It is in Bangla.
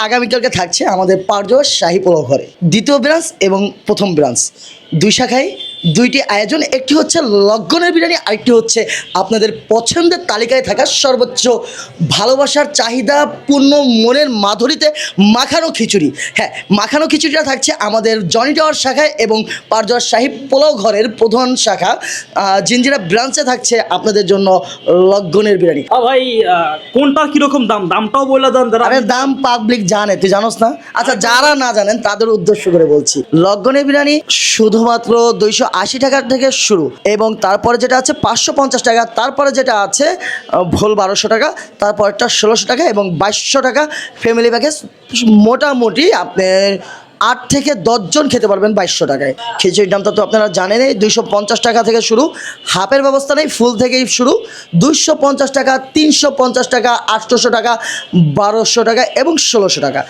আগামীকালকে থাকছে আমাদের পারজোর শাহী পোলাও ঘরে দ্বিতীয় ব্রাঞ্চ এবং প্রথম ব্রাঞ্চ দুই শাখায় দুইটি আয়োজন, একটি হচ্ছে লগ্নের বিরিয়ানি, আরেকটি হচ্ছে আপনাদের পছন্দের তালিকায় থাকা সর্বোচ্চ ভালোবাসার চাহিদা পূর্ণ মনের মাধুরীতে মাখানো খিচুড়ি। হ্যাঁ, মাখানো খিচুড়িটা থাকছে আমাদের জনি টাওয়ার শাখায় এবং পারজোর শাহী পোলাও ঘরের প্রধান শাখা জিঞ্জিরা ব্রাঞ্চে থাকছে আপনাদের জন্য লগ্নের বিরিয়ানি। ভাই কোনটার কিরকম দামটাও বলে দেন। আরে দাম পাবলিক জানে, তুই জানোস না? আচ্ছা, যারা না জানেন তাদের উদ্দেশ্য করে বলছি, লগ্নের বিরিয়ানি শুধুমাত্র 280 টাকা থেকে শুরু, এবং তারপরে যেটা আছে 550 টাকা, তারপরে যেটা আছে ভোল 1200 টাকা, তারপরটা 1600 টাকা এবং 2200 টাকা ফ্যামিলি প্যাকেজ। মোটামুটি আপনার 8 থেকে 10 জন খেতে পারবেন 2200 টাকায়। খিচুড়ির দামটা তো আপনারা জানেনই, 250 টাকা থেকে শুরু, হাফের ব্যবস্থা নেই, ফুল থেকেই শুরু। 250 টাকা, 350 টাকা, 800 টাকা, 1200 টাকা এবং 1600 টাকা।